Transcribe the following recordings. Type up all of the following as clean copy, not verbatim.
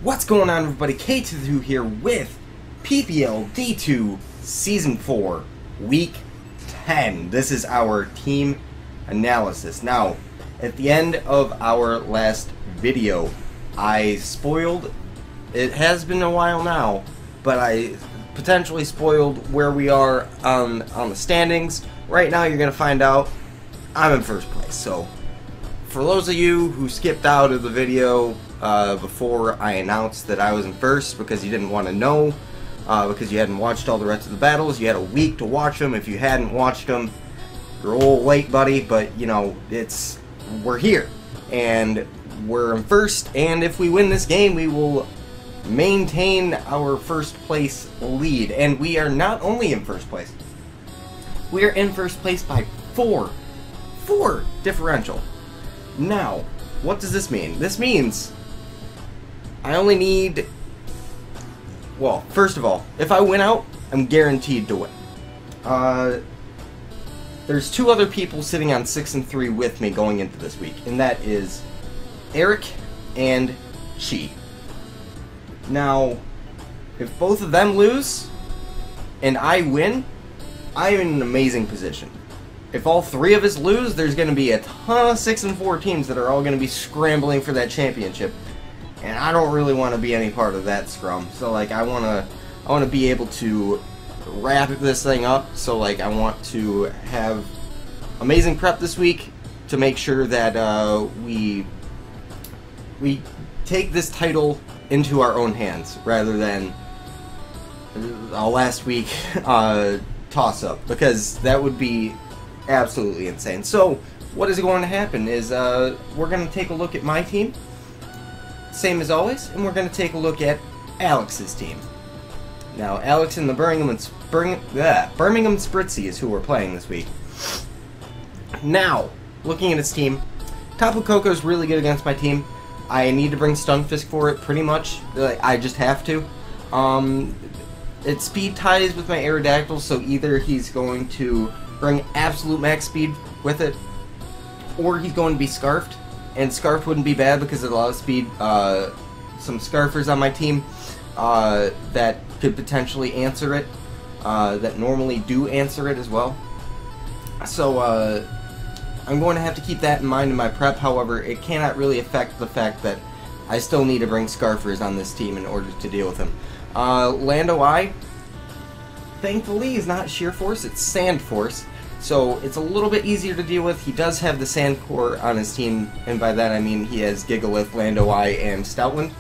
What's going on, everybody? K2 here with PPL D2 Season 4, Week 10. This is our team analysis. Now, at the end of our last video, I spoiled, it has been a while now, but I potentially spoiled where we are on the standings. Right now, you're going to find out I'm in first place. So, for those of you who skipped out of the video before I announced that I was in first because you didn't want to know, because you hadn't watched all the rest of the battles, you had a week to watch them. If you hadn't watched them, you're a little late, buddy, but, you know, we're here, and we're in first, and if we win this game, we will maintain our first place lead, and we are not only in first place, we are in first place by four differential. Now, what does this mean? This means I only need, well, first of all, if I win out, I'm guaranteed to win. There's two other people sitting on 6 and 3 with me going into this week, and that is Eric and Chi. Now, if both of them lose and I win, I'm in an amazing position. If all three of us lose, there's going to be a ton of 6 and 4 teams that are all going to be scrambling for that championship, and I don't really want to be any part of that scrum. So, like, I want to be able to wrap this thing up. So, like, I want to have amazing prep this week to make sure that we take this title into our own hands rather than last week toss-up, because that would be absolutely insane. So what is going to happen is we're going to take a look at my team, same as always, and we're going to take a look at Alex's team. Now, Alex and the Birmingham Spritzee is who we're playing this week. Now, looking at his team, Tapu Koko is really good against my team. I need to bring Stunfisk for it, pretty much. I just have to. It speed ties with my Aerodactyl, so either he's going to bring absolute max speed with it, or he's going to be Scarfed. And Scarfed wouldn't be bad because it allows speed. Some Scarfers on my team that could potentially answer it, that normally do answer it as well. So I'm going to have to keep that in mind in my prep. However, it cannot really affect the fact that I still need to bring Scarfers on this team in order to deal with him. Lando I, thankfully, is not Sheer Force, it's Sand Force, so it's a little bit easier to deal with. He does have the Sand Core on his team, and by that I mean he has Gigalith, Lando I, and Stoutland,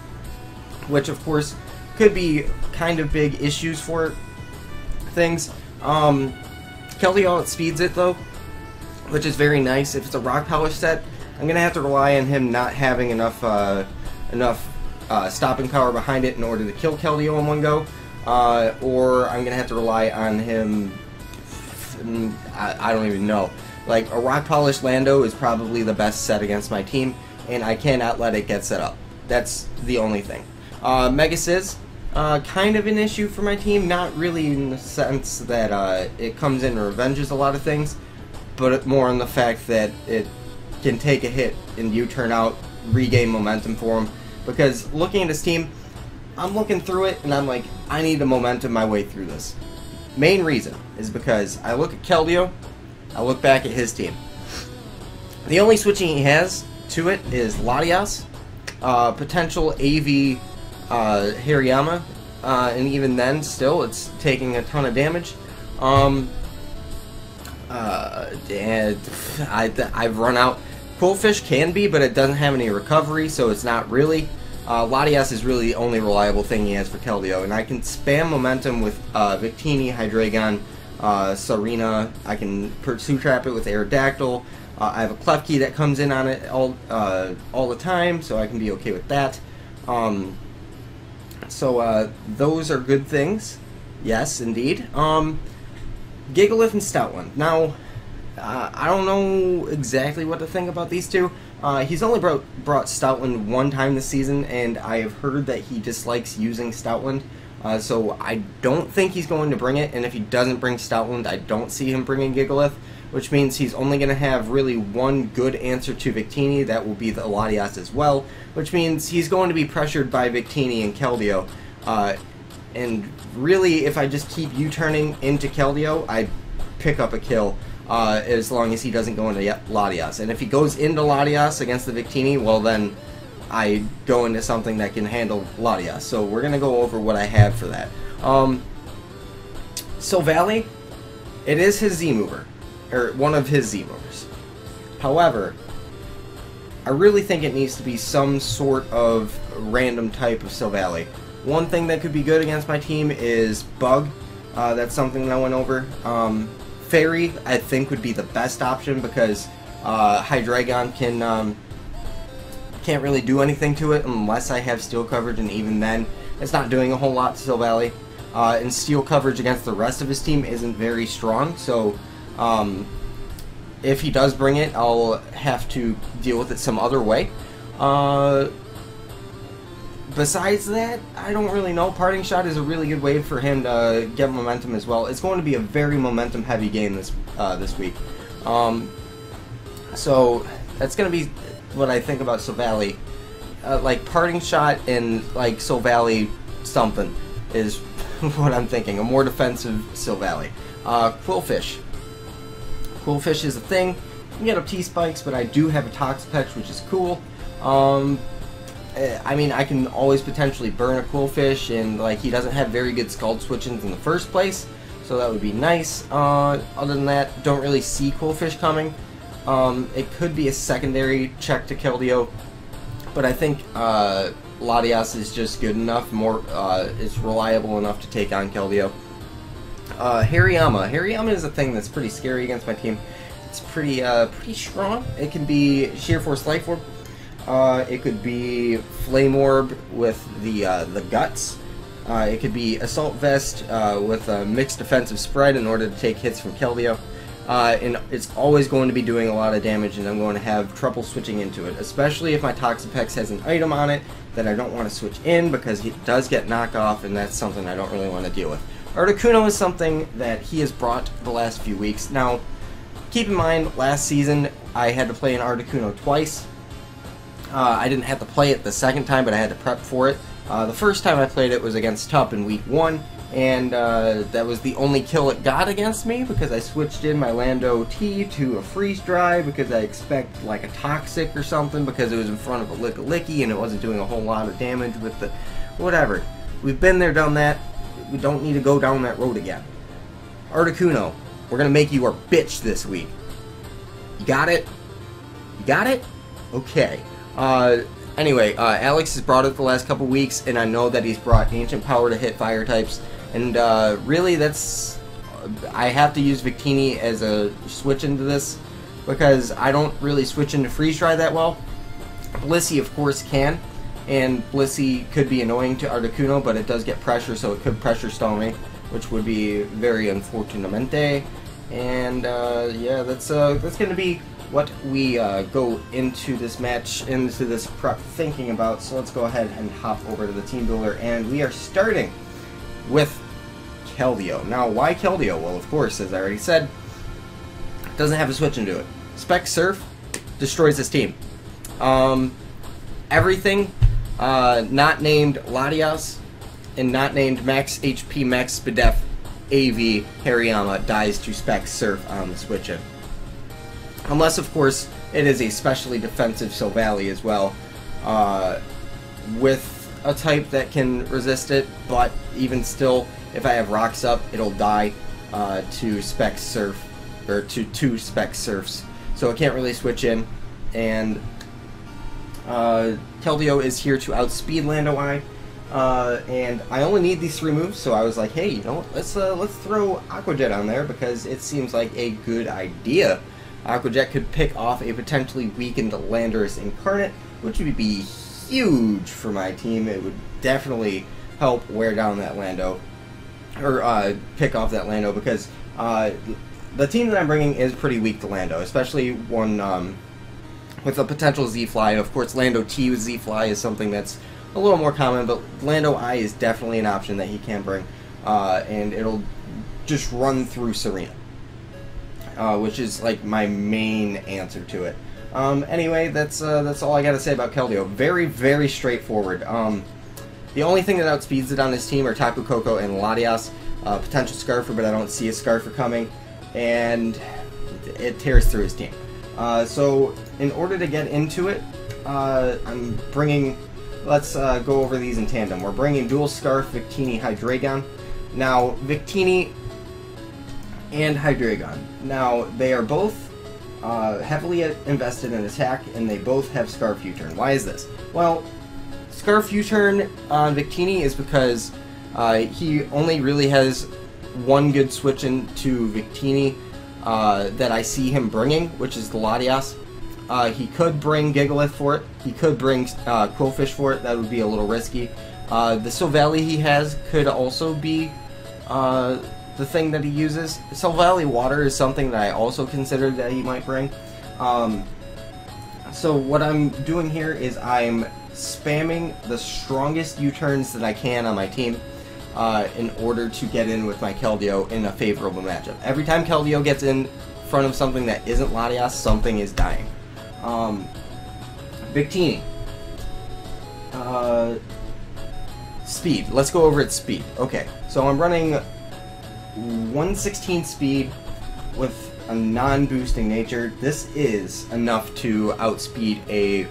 which of course could be kind of big issues for things. Keldeo outspeeds it though, which is very nice. If it's a Rock Polish set, I'm going to have to rely on him not having enough stopping power behind it in order to kill Keldeo in one go, or I'm going to have to rely on him, I don't even know. Like, a Rock Polish Lando is probably the best set against my team, and I cannot let it get set up. That's the only thing. Mega Sizz, kind of an issue for my team, not really in the sense that it comes in and revenges a lot of things, but more on the fact that it can take a hit and you turn out, regain momentum for him. Because looking at his team, I'm looking through it and I'm like, I need to momentum my way through this. Main reason is because I look at Keldeo, I look back at his team. The only switching he has to it is Latias, potential AV Hariyama, and even then, still, it's taking a ton of damage. And I've run out. Coolfish can be, but it doesn't have any recovery, so it's not really. Latias is really the only reliable thing he has for Keldeo, and I can spam momentum with Victini, Hydreigon, Serena. I can Pursuit Trap it with Aerodactyl. I have a Klefki that comes in on it all the time, so I can be okay with that. So those are good things. Yes, indeed. Gigalith and Stoutland. Now, I don't know exactly what to think about these two. He's only brought Stoutland one time this season, and I have heard that he dislikes using Stoutland. So I don't think he's going to bring it, and if he doesn't bring Stoutland, I don't see him bringing Gigalith, which means he's only going to have really one good answer to Victini. That will be the Latias as well, which means he's going to be pressured by Victini and Keldeo. And really, if I just keep U-turning into Keldeo, I pick up a kill as long as he doesn't go into Latias. And if he goes into Latias against the Victini, well then I go into something that can handle Latias. So we're going to go over what I have for that. Silvally, it is his Z-mover, or one of his Z-movers. However, I really think it needs to be some sort of random type of Silvally. One thing that could be good against my team is Bug. That's something that I went over. Fairy, I think, would be the best option because Hydreigon can't really do anything to it unless I have steel coverage, and even then, it's not doing a whole lot to Silvally. And steel coverage against the rest of his team isn't very strong, so if he does bring it, I'll have to deal with it some other way. Besides that, I don't really know. Parting Shot is a really good way for him to get momentum as well. It's going to be a very momentum-heavy game this week. So that's going to be what I think about Silvally. Like Parting Shot and like Silvally something is what I'm thinking. A more defensive Silvally. Quillfish. Quillfish is a thing. You can get up T-Spikes, but I do have a Toxapex, which is cool. I mean, I can always potentially burn a Quillfish, and like he doesn't have very good Scald Switch-ins in the first place, so that would be nice. Other than that, don't really see Quillfish coming. It could be a secondary check to Keldeo, but I think Latias is just good enough, it's reliable enough to take on Keldeo. Hariyama. Hariyama is a thing that's pretty scary against my team. It's pretty strong. It can be Sheer Force Life Orb. It could be Flame Orb with the Guts. It could be Assault Vest with a mixed defensive spread in order to take hits from Keldeo. And it's always going to be doing a lot of damage, and I'm going to have trouble switching into it, especially if my Toxapex has an item on it that I don't want to switch in because it does get knockoff, and that's something I don't really want to deal with. Articuno is something that he has brought the last few weeks. Now, keep in mind, last season I had to play an Articuno twice. I didn't have to play it the second time, but I had to prep for it. The first time I played it was against Tup in week 1, and that was the only kill it got against me because I switched in my Lando T to a Freeze Dry because I expect like a Toxic or something because it was in front of a Licky and it wasn't doing a whole lot of damage with the... whatever. We've been there, done that. We don't need to go down that road again. Articuno, we're going to make you our bitch this week. You got it? You got it? Okay. Anyway, Alex has brought it the last couple weeks, and I know that he's brought Ancient Power to hit fire types, and really that's... I have to use Victini as a switch into this, because I don't really switch into Freeze Dry that well. Blissey, of course, can, and Blissey could be annoying to Articuno, but it does get pressure, so it could pressure stall me, which would be very unfortunamente. And yeah, that's going to be what we go into this match, into this prep thinking about. So let's go ahead and hop over to the team builder, and we are starting with Keldeo. Now, why Keldeo? Well, of course, as I already said, doesn't have a switch into it. Spec Surf destroys his team. Everything not named Latias and not named Max HP, Max Spadef, AV, Hariyama dies to Spec Surf on the switch in. Unless, of course, it is a specially defensive Silvally as well, with a type that can resist it, but even still, if I have rocks up, it'll die to Spec Surf, or to 2 Spec Surfs, so it can't really switch in, and Keldeo is here to outspeed Lando I, and I only need these 3 moves, so I was like, hey, you know what, let's throw Aqua Jet on there, because it seems like a good idea. Aqua Jet could pick off a potentially weakened Landorus Incarnate, which would be huge for my team. It would definitely help wear down that Lando, or pick off that Lando, because the team that I'm bringing is pretty weak to Lando, especially one with a potential Z-Fly. And of course, Lando T with Z-Fly is something that's a little more common, but Lando I is definitely an option that he can bring, and it'll just run through Serena, which is like my main answer to it. Anyway, that's all I gotta say about Keldeo. Very, very straightforward. The only thing that outspeeds it on this team are Tapu Koko and Latias. Potential Scarfer, but I don't see a Scarfer coming, and it tears through his team. So in order to get into it, I'm bringing, let's go over these in tandem. We're bringing Dual Scarf, Victini, Hydreigon. Now, Victini and Hydreigon. Now, they are both heavily invested in attack, and they both have Scarf U-turn. Why is this? Well, Scarf U-turn on Victini is because he only really has one good switch into Victini that I see him bringing, which is the Latias. He could bring Gigalith for it. He could bring Quillfish for it. That would be a little risky. The Silvally he has could also be the thing that he uses. Silvally Water is something that I also consider that he might bring. So what I'm doing here is I'm spamming the strongest U-turns that I can on my team in order to get in with my Keldeo in a favorable matchup. Every time Keldeo gets in front of something that isn't Latias, something is dying. Victini. Speed. Let's go over its speed. Okay, so I'm running 116 speed with a non-boosting nature. This is enough to outspeed a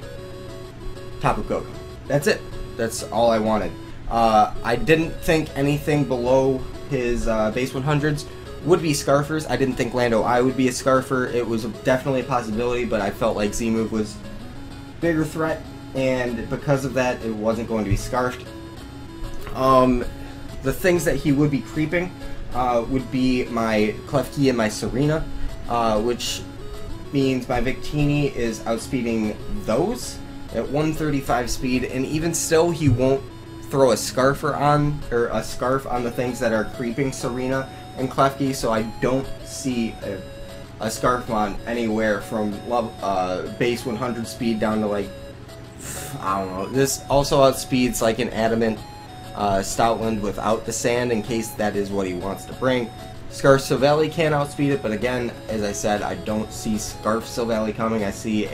Tapu Koko. That's it. That's all I wanted. I didn't think anything below his base 100s would be Scarfers. I didn't think Lando I would be a Scarfer. It was definitely a possibility, but I felt like Z-Move was a bigger threat, and because of that, it wasn't going to be Scarfed. The things that he would be creeping would be my Klefki and my Serena, which means my Victini is outspeeding those at 135 speed, and even still he won't throw a Scarfer on, or a Scarf on the things that are creeping Serena and Klefki, so I don't see a Scarfmon anywhere from base 100 speed down to like, I don't know. This also outspeeds like an Adamant Stoutland without the sand, in case that is what he wants to bring. Scarf Silvally can outspeed it, but again, as I said, I don't see Scarf Silvally coming. I see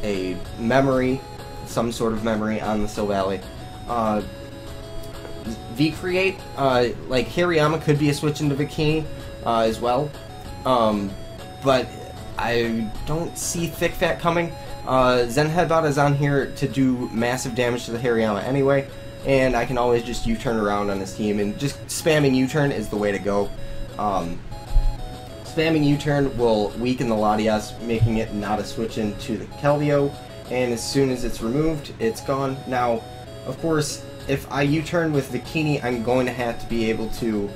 a memory, some sort of memory on the Silvally. V-Create, like Hariyama could be a switch into Victini as well, but I don't see Thick Fat coming. Zen Headbutt is on here to do massive damage to the Hariyama anyway, and I can always just U-turn around on this team, and just spamming U-turn is the way to go. Spamming U-turn will weaken the Latias, making it not a switch into the Keldeo, and as soon as it's removed, it's gone. Now, of course, if I U-turn with Victini, I'm going to have to be able to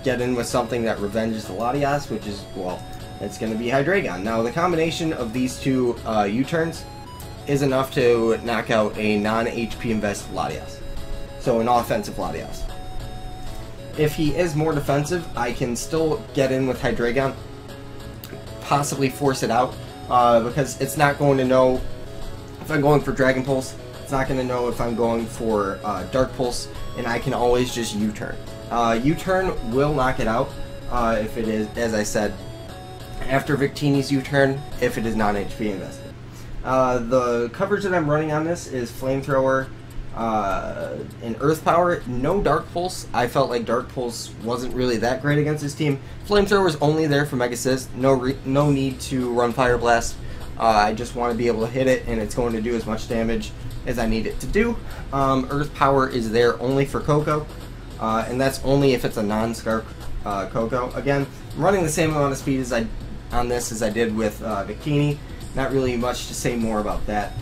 get in with something that revenges the Latias, which is, well, it's going to be Hydreigon. Now, the combination of these two U-turns is enough to knock out a non-HP invested Latias. So, an offensive Latias. If he is more defensive, I can still get in with Hydreigon, possibly force it out, because it's not going to know if I'm going for Dragon Pulse. It's not going to know if I'm going for Dark Pulse, and I can always just U-turn. U-turn will knock it out if it is, as I said, after Victini's U-turn, if it is non-HP invested. The coverage that I'm running on this is Flamethrower and Earth Power. No Dark Pulse. I felt like Dark Pulse wasn't really that great against his team. Flamethrower is only there for Mega Assist. No need to run Fire Blast. I just want to be able to hit it, and it's going to do as much damage as I need it to do. Earth Power is there only for Koko, and that's only if it's a non-Scarf Koko. Again, I'm running the same amount of speed on this as I did with Victini. Not really much to say more about that.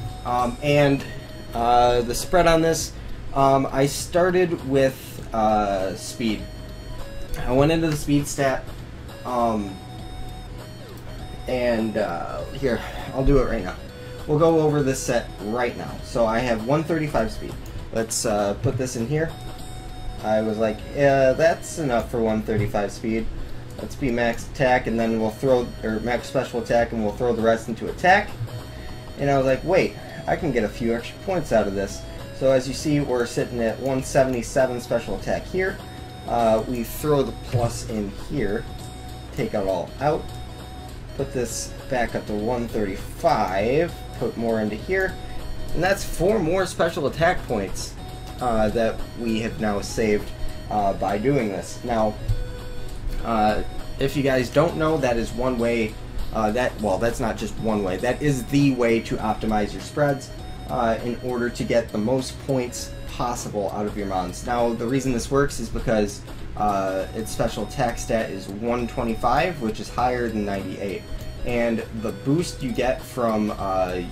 The spread on this, I started with speed. I went into the speed stat, here, I'll do it right now. We'll go over this set right now. So I have 135 speed. Let's put this in here. I was like, yeah, that's enough for 135 speed. Let's be max attack, and then we'll throw, or max special attack, and we'll throw the rest into attack. And I was like, wait, I can get a few extra points out of this. So as you see, we're sitting at 177 special attack here. We throw the plus in here, take it all out, put this back up to 135, put more into here, and that's 4 more special attack points that we have now saved by doing this. Now, if you guys don't know, that is one way, well, that's not just one way, that is the way to optimize your spreads in order to get the most points possible out of your mons. Now, the reason this works is because its special attack stat is 125, which is higher than 98. And the boost you get from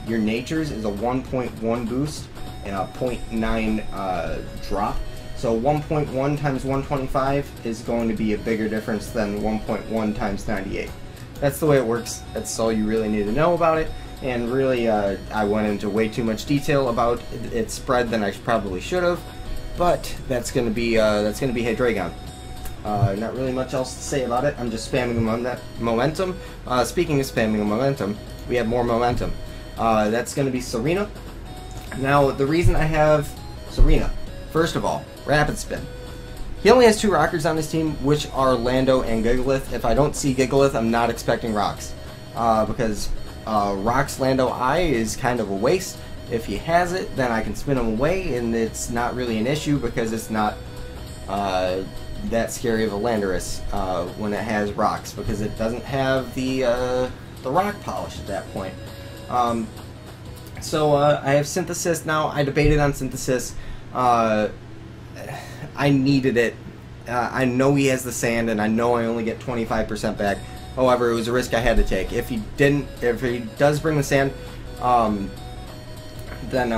your natures is a 1.1 boost and a 0.9 drop. So 1.1 times 125 is going to be a bigger difference than 1.1 times 98. That's the way it works. That's all you really need to know about it. And really, I went into way too much detail about its spread than I probably should have. But that's gonna be Hey Dragon. Not really much else to say about it. I'm just spamming momentum. Speaking of spamming momentum, we have more momentum. That's going to be Serena. Now, the reason I have Serena, first of all, Rapid Spin. He only has 2 rockers on his team, which are Lando and Gigalith. If I don't see Gigalith, I'm not expecting rocks. Because rocks Lando I is kind of a waste. If he has it, then I can spin him away, and it's not really an issue because it's not that scary of a Landorus when it has rocks, because it doesn't have the rock polish at that point. So I have Synthesis now. I debated on Synthesis. I needed it. I know he has the sand, and I know I only get 25% back. However, it was a risk I had to take. If he does bring the sand, then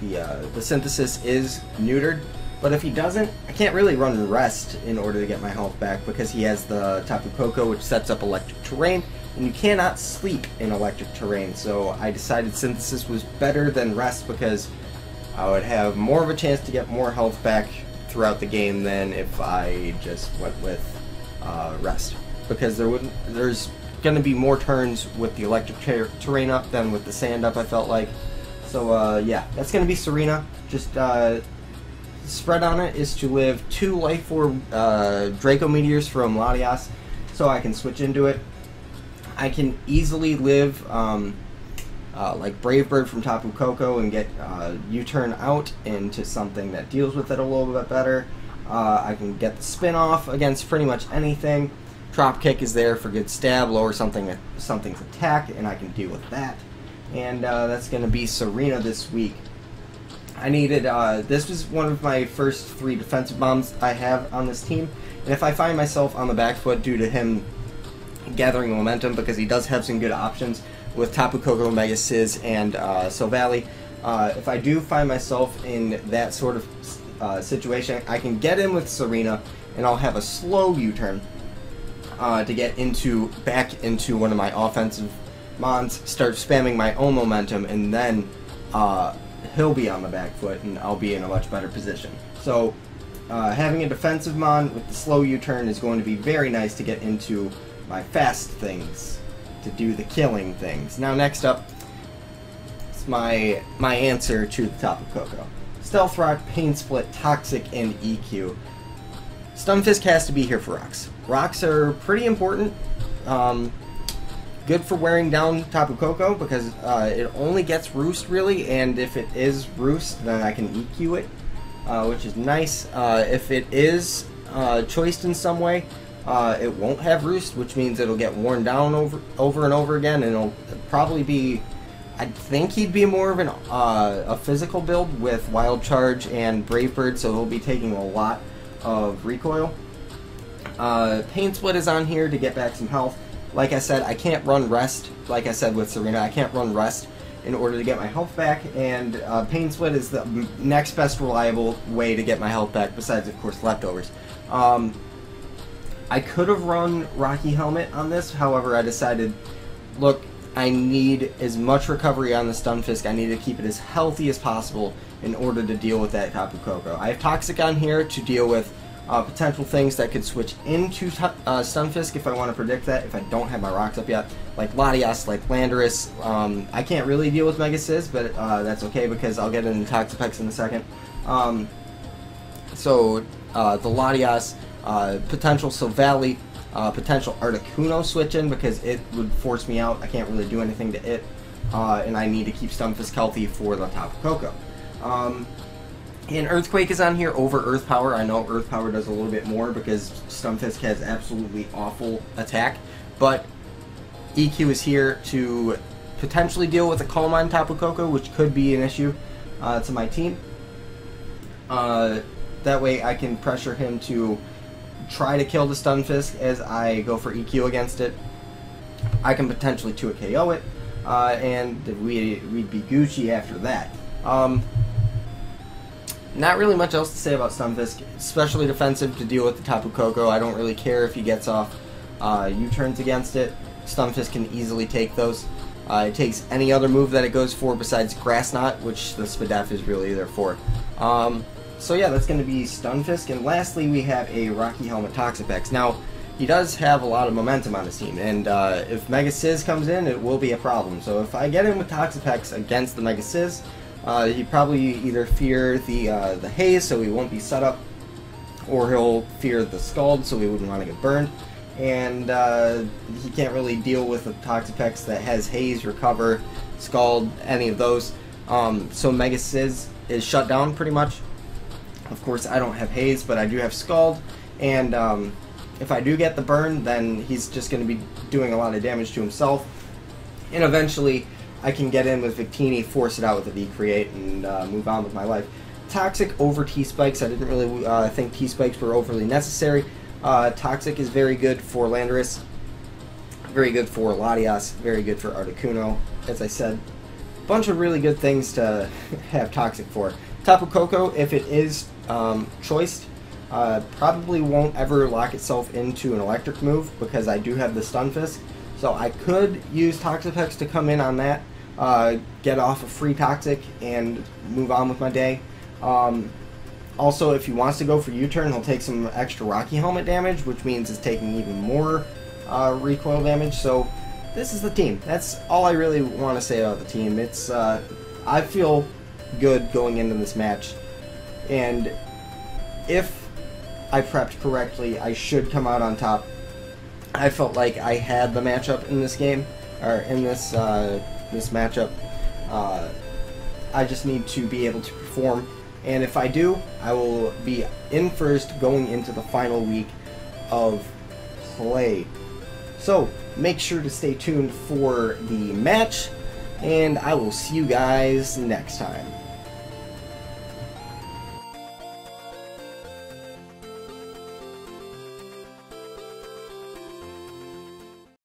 the Synthesis is neutered. But if he doesn't, I can't really run Rest in order to get my health back because he has the Tapu Koko, which sets up electric terrain, and you cannot sleep in electric terrain. So I decided Synthesis was better than Rest because I would have more of a chance to get more health back throughout the game than if I just went with Rest. Because there's going to be more turns with the electric terrain up than with the sand up, I felt like. So yeah, that's going to be Serena. Just spread on it is to live 2 Life Orb Draco Meteors from Latias, so I can switch into it. I can easily live like Brave Bird from Tapu Koko and get U-turn out into something that deals with it a little bit better. I can get the spin off against pretty much anything. Drop Kick is there for good stab, lower something's attack, and I can deal with that. And that's going to be Serena this week. I needed, this was one of my first 3 defensive bombs I have on this team, and if I find myself on the back foot due to him gathering momentum, because he does have some good options with Tapu Koko, Mega Sizz, and Silvally, if I do find myself in that sort of situation, I can get in with Serena, and I'll have a slow U-turn to get back into one of my offensive mons, start spamming my own momentum, and then he'll be on the back foot and I'll be in a much better position. So having a defensive mon with the slow U-turn is going to be very nice to get into my fast things, to do the killing things. Now next up, it's my answer to the Tapu Koko. Stealth Rock, Pain Split, Toxic, and EQ. Stunfisk has to be here for rocks. Rocks are pretty important. Good for wearing down Tapu Koko because it only gets Roost really, and if it is Roost, then I can EQ it, which is nice. If it is choiced in some way, it won't have Roost, which means it'll get worn down over and over again, and it'll probably be, I think he'd be more of a physical build with Wild Charge and Brave Bird, so he'll be taking a lot of recoil. Pain Split is on here to get back some health. Like I said, I can't run Rest, like I said with Serena, I can't run Rest in order to get my health back, and Pain Split is the next best reliable way to get my health back, besides, of course, leftovers. I could have run Rocky Helmet on this, however, I decided, look, I need as much recovery on the Stunfisk, I need to keep it as healthy as possible in order to deal with that Tapu Koko. I have Toxic on here to deal with Potential things that could switch into Stunfisk if I want to predict that, if I don't have my rocks up yet. Like Latias, like Landorus. I can't really deal with Mega Sizz, but that's okay because I'll get into Toxapex in a second. So the Latias, potential Silvally, potential Articuno switch in because it would force me out. I can't really do anything to it, and I need to keep Stunfisk healthy for the Tapu Koko. And Earthquake is on here over Earth Power. I know Earth Power does a little bit more because Stunfisk has absolutely awful attack, but EQ is here to potentially deal with a Calm Mind Tapu Koko, which could be an issue to my team. That way I can pressure him to try to kill the Stunfisk as I go for EQ against it. I can potentially 2-hit KO it, and we'd be Gucci after that. Not really much else to say about Stunfisk. Especially defensive to deal with the Tapu Koko. I don't really care if he gets off U-turns against it. Stunfisk can easily take those. It takes any other move that it goes for besides Grass Knot, which the Spadef is really there for. So yeah, that's going to be Stunfisk. And lastly, we have a Rocky Helmet Toxapex. Now, he does have a lot of momentum on his team, and if Mega Sizz comes in, it will be a problem. So if I get him with Toxapex against the Mega Sizz, he'd probably either fear the Haze, so he won't be set up, or he'll fear the Scald, so he wouldn't want to get burned. And he can't really deal with a Toxapex that has Haze, Recover, Scald, any of those. So Mega Sizz is shut down pretty much. Of course, I don't have Haze, but I do have Scald, and if I do get the burn, then he's just going to be doing a lot of damage to himself, and eventually I can get in with Victini, force it out with a V-Create, and move on with my life. Toxic over T-Spikes. I didn't really think T-Spikes were overly necessary. Toxic is very good for Landorus, very good for Latias, very good for Articuno. As I said, a bunch of really good things to have Toxic for. Tapu Koko, if it is choiced, probably won't ever lock itself into an electric move because I do have the Stunfisk. So I could use Toxapex to come in on that, get off a free Toxic, and move on with my day. Also, if he wants to go for U-turn, he'll take some extra Rocky Helmet damage, which means it's taking even more recoil damage. So this is the team. That's all I really want to say about the team. It's I feel good going into this match, and if I prepped correctly, I should come out on top. I felt like I had the matchup in this game, or in this this matchup. I just need to be able to perform, and if I do, I will be in first going into the final week of play. So make sure to stay tuned for the match, and I will see you guys next time.